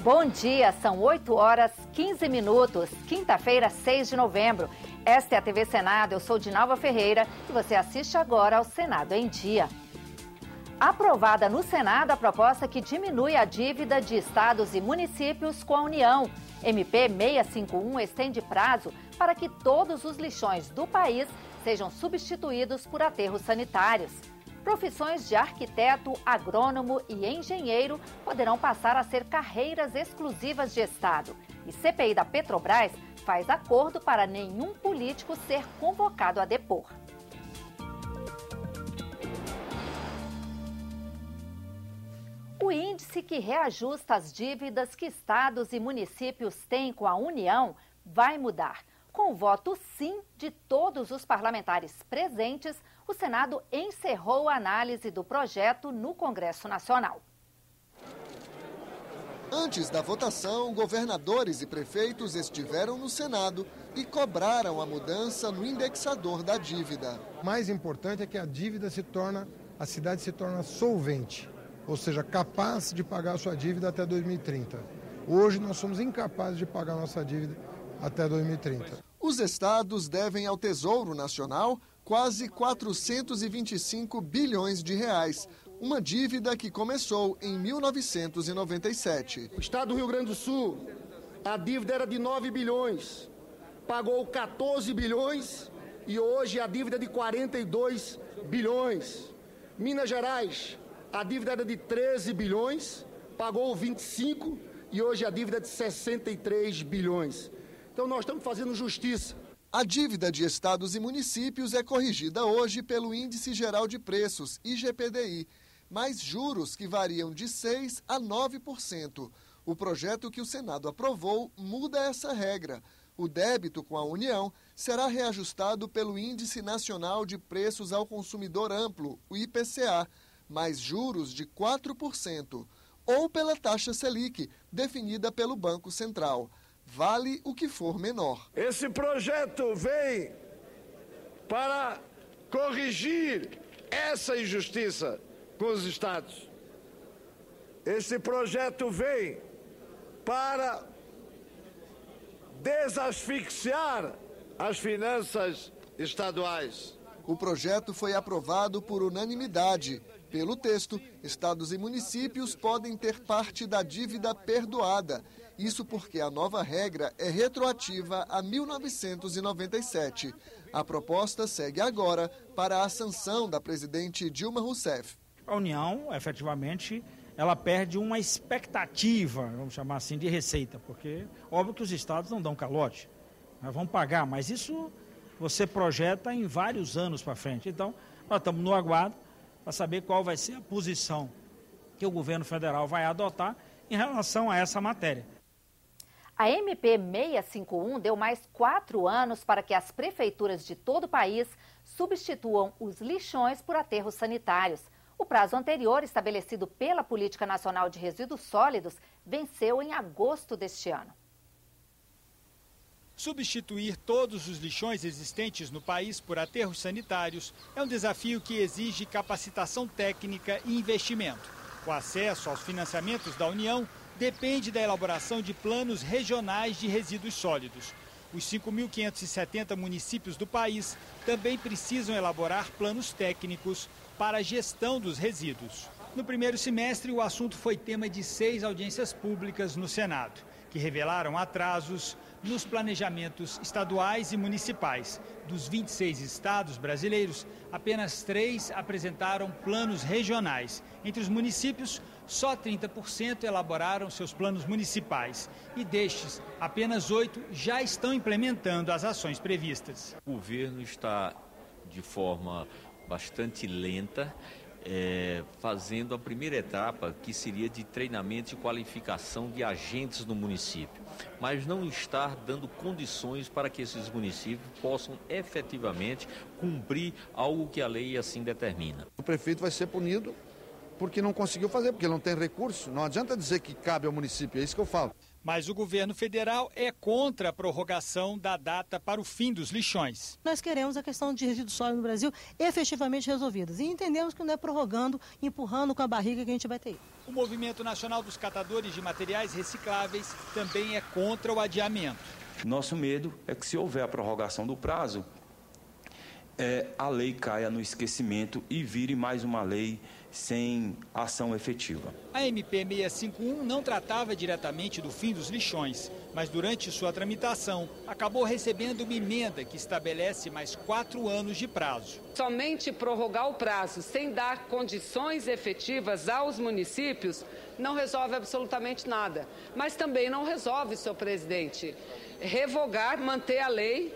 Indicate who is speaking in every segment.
Speaker 1: Bom dia, são 8h15, quinta-feira, 6 de novembro. Esta é a TV Senado, eu sou Dinalva Ferreira e você assiste agora ao Senado em Dia. Aprovada no Senado a proposta que diminui a dívida de estados e municípios com a União. MP 651 estende prazo para que todos os lixões do país sejam substituídos por aterros sanitários. Profissões de arquiteto, agrônomo e engenheiro poderão passar a ser carreiras exclusivas de Estado. E CPI da Petrobras faz acordo para nenhum político ser convocado a depor. O índice que reajusta as dívidas que estados e municípios têm com a União vai mudar. Com o voto sim de todos os parlamentares presentes, o Senado encerrou a análise do projeto no Congresso Nacional.
Speaker 2: Antes da votação, governadores e prefeitos estiveram no Senado e cobraram a mudança no indexador da dívida.
Speaker 3: O mais importante é que a cidade se torna solvente, ou seja, capaz de pagar a sua dívida até 2030. Hoje nós somos incapazes de pagar a nossa dívida até 2030.
Speaker 2: Os estados devem ao Tesouro Nacional quase 425 bilhões de reais, uma dívida que começou em 1997.
Speaker 4: O estado do Rio Grande do Sul, a dívida era de 9 bilhões, pagou 14 bilhões e hoje a dívida é de 42 bilhões. Minas Gerais, a dívida era de 13 bilhões, pagou 25 e hoje a dívida é de 63 bilhões. Então nós estamos fazendo justiça.
Speaker 2: A dívida de estados e municípios é corrigida hoje pelo Índice Geral de Preços, IGPDI, mais juros que variam de 6% a 9%. O projeto que o Senado aprovou muda essa regra. O débito com a União será reajustado pelo Índice Nacional de Preços ao Consumidor Amplo, o IPCA, mais juros de 4%, ou pela taxa Selic, definida pelo Banco Central. Vale o que for menor.
Speaker 5: Esse projeto vem para corrigir essa injustiça com os estados. Esse projeto vem para desasfixiar as finanças estaduais.
Speaker 2: O projeto foi aprovado por unanimidade. Pelo texto, estados e municípios podem ter parte da dívida perdoada. Isso porque a nova regra é retroativa a 1997. A proposta segue agora para a sanção da presidente Dilma Rousseff.
Speaker 6: A União, efetivamente, ela perde uma expectativa, vamos chamar assim, de receita, porque óbvio que os estados não dão calote, vão pagar, mas isso você projeta em vários anos para frente. Então, nós estamos no aguardo para saber qual vai ser a posição que o governo federal vai adotar em relação a essa matéria.
Speaker 1: A MP 651 deu mais 4 anos para que as prefeituras de todo o país substituam os lixões por aterros sanitários. O prazo anterior, estabelecido pela Política Nacional de Resíduos Sólidos, venceu em agosto deste ano.
Speaker 7: Substituir todos os lixões existentes no país por aterros sanitários é um desafio que exige capacitação técnica e investimento. O acesso aos financiamentos da União depende da elaboração de planos regionais de resíduos sólidos. Os 5.570 municípios do país também precisam elaborar planos técnicos para a gestão dos resíduos. No primeiro semestre, o assunto foi tema de 6 audiências públicas no Senado, que revelaram atrasos nos planejamentos estaduais e municipais. Dos 26 estados brasileiros, apenas 3 apresentaram planos regionais. Entre os municípios, só 30% elaboraram seus planos municipais. E destes, apenas 8 já estão implementando as ações previstas.
Speaker 8: O governo está de forma bastante lenta, fazendo a primeira etapa, que seria de treinamento e qualificação de agentes no município, mas não está dando condições para que esses municípios possam efetivamente cumprir algo que a lei assim determina.
Speaker 9: O prefeito vai ser punido porque não conseguiu fazer, porque ele não tem recurso. Não adianta dizer que cabe ao município, é isso que eu falo.
Speaker 7: Mas o governo federal é contra a prorrogação da data para o fim dos lixões.
Speaker 9: Nós queremos a questão de resíduos sólidos no Brasil efetivamente resolvidas. E entendemos que não é prorrogando, empurrando com a barriga que a gente vai ter.
Speaker 7: O Movimento Nacional dos Catadores de Materiais Recicláveis também é contra o adiamento.
Speaker 10: Nosso medo é que, se houver a prorrogação do prazo, a lei caia no esquecimento e vire mais uma lei sem ação efetiva.
Speaker 7: A MP 651 não tratava diretamente do fim dos lixões, mas durante sua tramitação acabou recebendo uma emenda que estabelece mais 4 anos de prazo.
Speaker 11: Somente prorrogar o prazo sem dar condições efetivas aos municípios não resolve absolutamente nada. Mas também não resolve, senhor presidente, revogar, manter a lei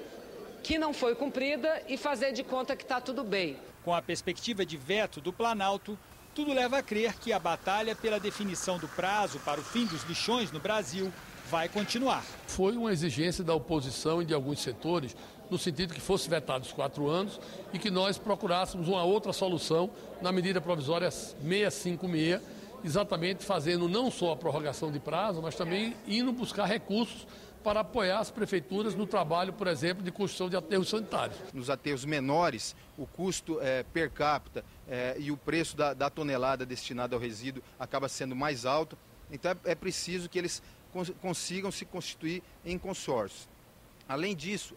Speaker 11: que não foi cumprida e fazer de conta que está tudo bem.
Speaker 7: Com a perspectiva de veto do Planalto, tudo leva a crer que a batalha pela definição do prazo para o fim dos lixões no Brasil vai continuar.
Speaker 12: Foi uma exigência da oposição e de alguns setores, no sentido que fosse vetado os 4 anos e que nós procurássemos uma outra solução na medida provisória 656, exatamente fazendo não só a prorrogação de prazo, mas também indo buscar recursos para apoiar as prefeituras no trabalho, por exemplo, de construção de aterros sanitários.
Speaker 13: Nos aterros menores, o custo per capita e o preço da tonelada destinada ao resíduo acaba sendo mais alto, então é preciso que eles consigam se constituir em consórcios. Além disso,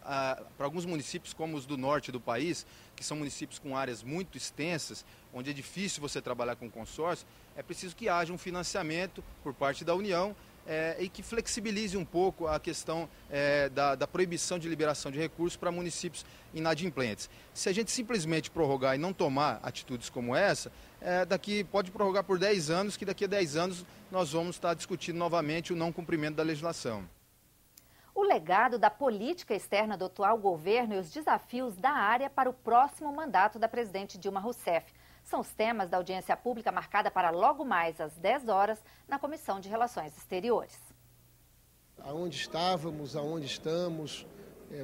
Speaker 13: para alguns municípios como os do norte do país, que são municípios com áreas muito extensas, onde é difícil você trabalhar com consórcio, é preciso que haja um financiamento por parte da União e que flexibilize um pouco a questão da proibição de liberação de recursos para municípios inadimplentes. Se a gente simplesmente prorrogar e não tomar atitudes como essa, pode prorrogar por 10 anos, que daqui a 10 anos nós vamos estar discutindo novamente o não cumprimento da legislação.
Speaker 1: O legado da política externa do atual governo e os desafios da área para o próximo mandato da presidente Dilma Rousseff são os temas da audiência pública marcada para logo mais às 10 horas na Comissão de Relações Exteriores.
Speaker 3: Aonde estávamos, aonde estamos,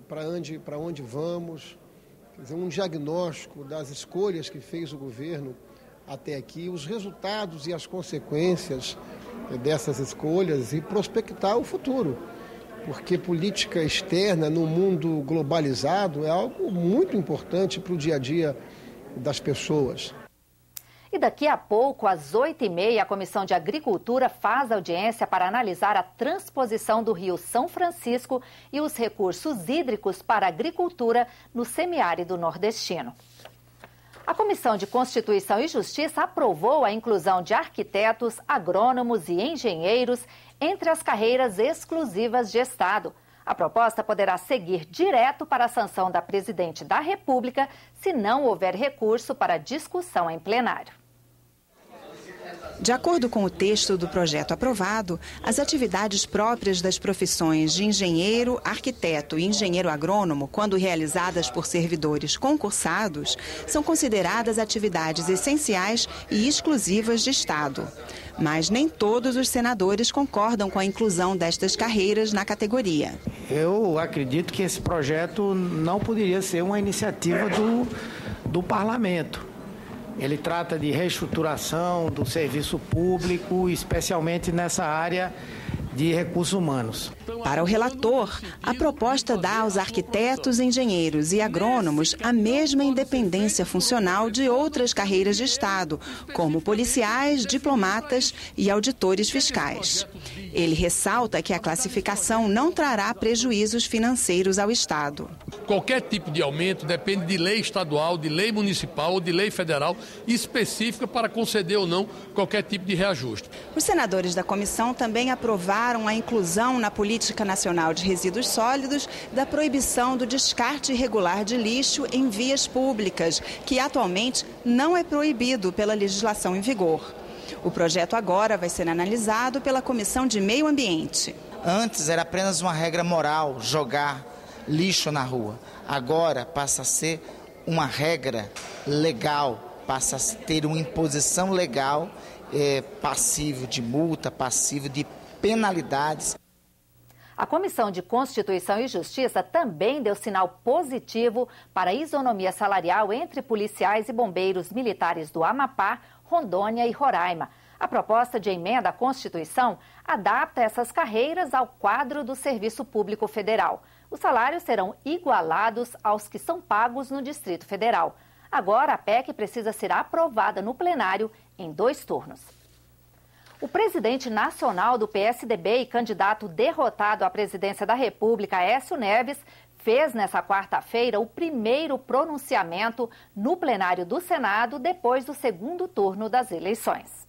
Speaker 3: para onde vamos, quer dizer, um diagnóstico das escolhas que fez o governo até aqui, os resultados e as consequências dessas escolhas e prospectar o futuro. Porque política externa no mundo globalizado é algo muito importante para o dia a dia das pessoas.
Speaker 1: E daqui a pouco, às 8h30, a Comissão de Agricultura faz audiência para analisar a transposição do Rio São Francisco e os recursos hídricos para a agricultura no semiárido nordestino. A Comissão de Constituição e Justiça aprovou a inclusão de arquitetos, agrônomos e engenheiros entre as carreiras exclusivas de Estado. A proposta poderá seguir direto para a sanção da Presidente da República se não houver recurso para discussão em plenário.
Speaker 14: De acordo com o texto do projeto aprovado, as atividades próprias das profissões de engenheiro, arquiteto e engenheiro agrônomo, quando realizadas por servidores concursados, são consideradas atividades essenciais e exclusivas de Estado. Mas nem todos os senadores concordam com a inclusão destas carreiras na categoria.
Speaker 15: Eu acredito que esse projeto não poderia ser uma iniciativa do parlamento. Ele trata de reestruturação do serviço público, especialmente nessa área de recursos humanos.
Speaker 14: Para o relator, a proposta dá aos arquitetos, engenheiros e agrônomos a mesma independência funcional de outras carreiras de Estado, como policiais, diplomatas e auditores fiscais. Ele ressalta que a classificação não trará prejuízos financeiros ao Estado.
Speaker 12: Qualquer tipo de aumento depende de lei estadual, de lei municipal ou de lei federal específica para conceder ou não qualquer tipo de reajuste.
Speaker 14: Os senadores da comissão também aprovaram a inclusão na Política Nacional de Resíduos Sólidos da proibição do descarte irregular de lixo em vias públicas, que atualmente não é proibido pela legislação em vigor. O projeto agora vai ser analisado pela Comissão de Meio Ambiente.
Speaker 16: Antes era apenas uma regra moral jogar lixo na rua. Agora passa a ser uma regra legal, passa a ter uma imposição legal, passível de multa, passível de penalidades.
Speaker 1: A Comissão de Constituição e Justiça também deu sinal positivo para a isonomia salarial entre policiais e bombeiros militares do Amapá, Rondônia e Roraima. A proposta de emenda à Constituição adapta essas carreiras ao quadro do Serviço Público Federal. Os salários serão igualados aos que são pagos no Distrito Federal. Agora, a PEC precisa ser aprovada no plenário em 2 turnos. O presidente nacional do PSDB e candidato derrotado à presidência da República, Aécio Neves, fez nesta quarta-feira o primeiro pronunciamento no plenário do Senado depois do 2º turno das eleições.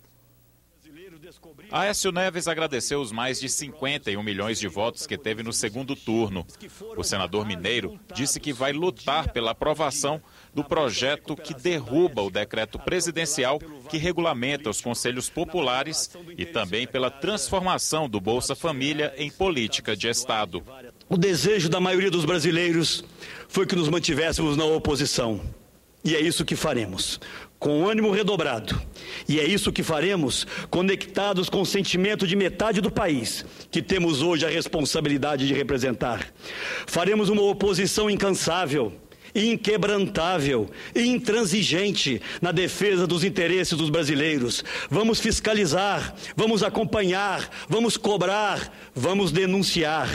Speaker 17: Aécio Neves agradeceu os mais de 51 milhões de votos que teve no 2º turno. O senador mineiro disse que vai lutar pela aprovação do projeto que derruba o decreto presidencial que regulamenta os conselhos populares e também pela transformação do Bolsa Família em política de Estado.
Speaker 18: O desejo da maioria dos brasileiros foi que nos mantivéssemos na oposição. E é isso que faremos, com ânimo redobrado. E é isso que faremos, conectados com o sentimento de metade do país, que temos hoje a responsabilidade de representar. Faremos uma oposição incansável, inquebrantável e intransigente na defesa dos interesses dos brasileiros. Vamos fiscalizar, vamos acompanhar, vamos cobrar, vamos denunciar,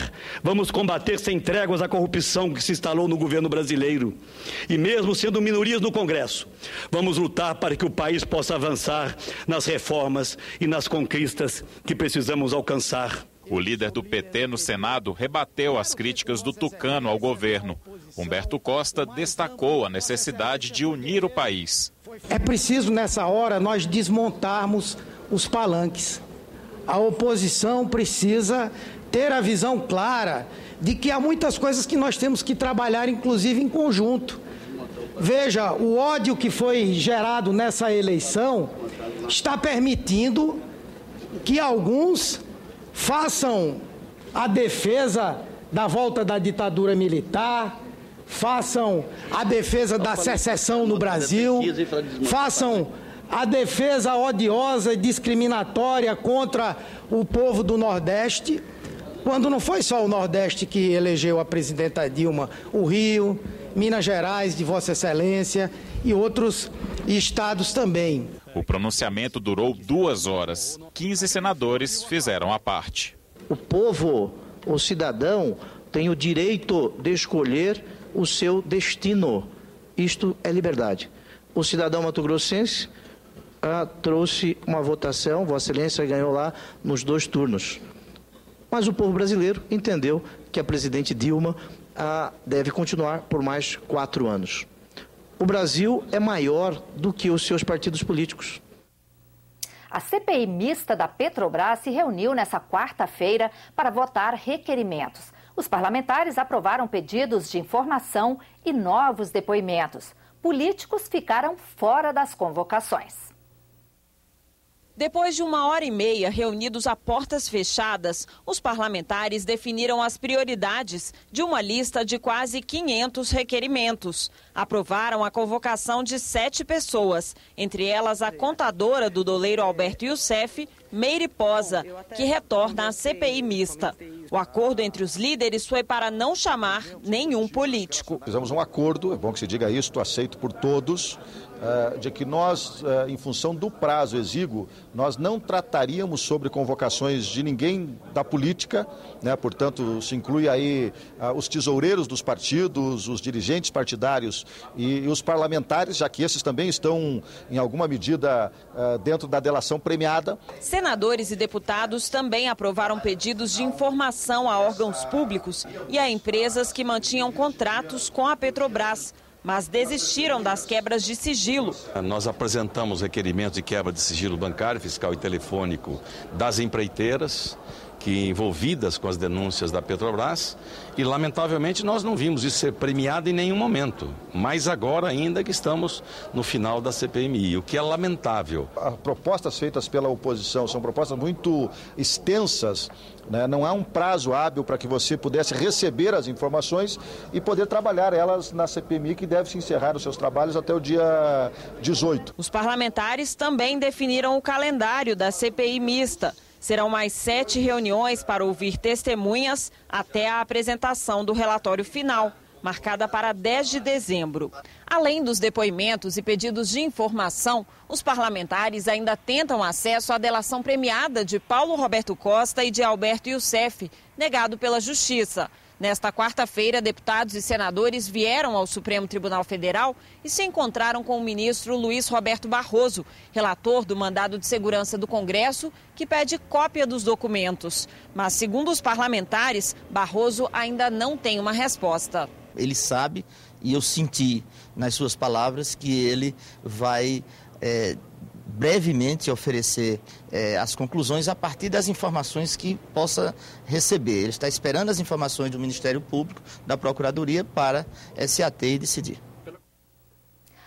Speaker 18: vamos combater sem tréguas a corrupção que se instalou no governo brasileiro. E mesmo sendo minorias no Congresso, vamos lutar para que o país possa avançar nas reformas e nas conquistas que precisamos alcançar.
Speaker 17: O líder do PT no Senado rebateu as críticas do tucano ao governo. Humberto Costa destacou a necessidade de unir o país.
Speaker 15: É preciso, nessa hora, nós desmontarmos os palanques. A oposição precisa ter a visão clara de que há muitas coisas que nós temos que trabalhar, inclusive, em conjunto. Veja, o ódio que foi gerado nessa eleição está permitindo que alguns façam a defesa da volta da ditadura militar, façam a defesa da secessão no Brasil, façam a defesa odiosa e discriminatória contra o povo do Nordeste, quando não foi só o Nordeste que elegeu a presidenta Dilma, o Rio, Minas Gerais, de Vossa Excelência, e outros estados também.
Speaker 17: O pronunciamento durou 2 horas. 15 senadores fizeram a parte.
Speaker 19: O povo, o cidadão, tem o direito de escolher o seu destino. Isto é liberdade. O cidadão mato-grossense trouxe uma votação, Vossa Excelência ganhou lá nos 2 turnos. Mas o povo brasileiro entendeu que a presidente Dilma deve continuar por mais 4 anos. O Brasil é maior do que os seus partidos políticos.
Speaker 1: A CPI mista da Petrobras se reuniu nesta quarta-feira para votar requerimentos. Os parlamentares aprovaram pedidos de informação e novos depoimentos. Políticos ficaram fora das convocações.
Speaker 20: Depois de 1h30 reunidos a portas fechadas, os parlamentares definiram as prioridades de uma lista de quase 500 requerimentos. Aprovaram a convocação de 7 pessoas, entre elas a contadora do doleiro Alberto Youssef, Meire Posa, que retorna à CPI mista. O acordo entre os líderes foi para não chamar nenhum político.
Speaker 21: Fizemos um acordo, é bom que se diga isso, aceito por todos, de que nós, em função do prazo exíguo, nós não trataríamos sobre convocações de ninguém da política, né? Portanto, se inclui aí os tesoureiros dos partidos, os dirigentes partidários e os parlamentares, já que esses também estão, em alguma medida, dentro da delação premiada.
Speaker 20: Senadores e deputados também aprovaram pedidos de informação a órgãos públicos e a empresas que mantinham contratos com a Petrobras, mas desistiram das quebras de sigilo.
Speaker 22: Nós apresentamos requerimentos de quebra de sigilo bancário, fiscal e telefônico das empreiteiras envolvidas com as denúncias da Petrobras e, lamentavelmente, nós não vimos isso ser premiado em nenhum momento, mas agora ainda que estamos no final da CPMI, o que é lamentável.
Speaker 21: As propostas feitas pela oposição são propostas muito extensas, né? Não há um prazo hábil para que você pudesse receber as informações e poder trabalhar elas na CPMI, que deve se encerrar os seus trabalhos até o dia 18.
Speaker 20: Os parlamentares também definiram o calendário da CPI mista. Serão mais 7 reuniões para ouvir testemunhas até a apresentação do relatório final. marcada para 10 de dezembro. Além dos depoimentos e pedidos de informação, os parlamentares ainda tentam acesso à delação premiada de Paulo Roberto Costa e de Alberto Youssef, negado pela Justiça. Nesta quarta-feira, deputados e senadores vieram ao Supremo Tribunal Federal e se encontraram com o ministro Luiz Roberto Barroso, relator do mandado de segurança do Congresso, que pede cópia dos documentos. Mas, segundo os parlamentares, Barroso ainda não tem uma resposta.
Speaker 4: Ele sabe, e eu senti nas suas palavras, que ele vai brevemente oferecer as conclusões a partir das informações que possa receber. Ele está esperando as informações do Ministério Público, da Procuradoria, para se ater e decidir.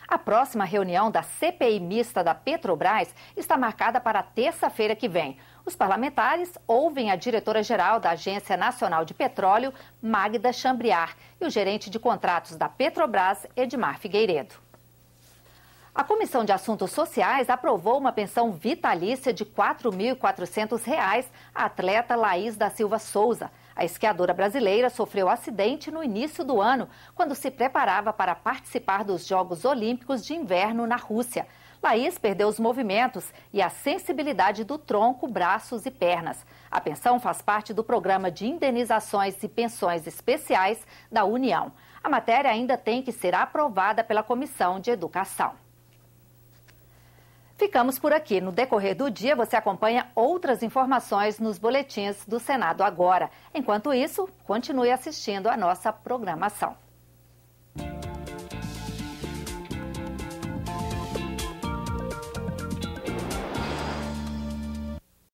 Speaker 1: A próxima reunião da CPI mista da Petrobras está marcada para terça-feira que vem. Os parlamentares ouvem a diretora-geral da Agência Nacional de Petróleo, Magda Chambriard, e o gerente de contratos da Petrobras, Edmar Figueiredo. A Comissão de Assuntos Sociais aprovou uma pensão vitalícia de R$ 4.400 à atleta Laís da Silva Souza. A esquiadora brasileira sofreu acidente no início do ano, quando se preparava para participar dos Jogos Olímpicos de Inverno na Rússia. Laís perdeu os movimentos e a sensibilidade do tronco, braços e pernas. A pensão faz parte do programa de indenizações e pensões especiais da União. A matéria ainda tem que ser aprovada pela Comissão de Educação. Ficamos por aqui. No decorrer do dia, você acompanha outras informações nos boletins do Senado Agora. Enquanto isso, continue assistindo a nossa programação.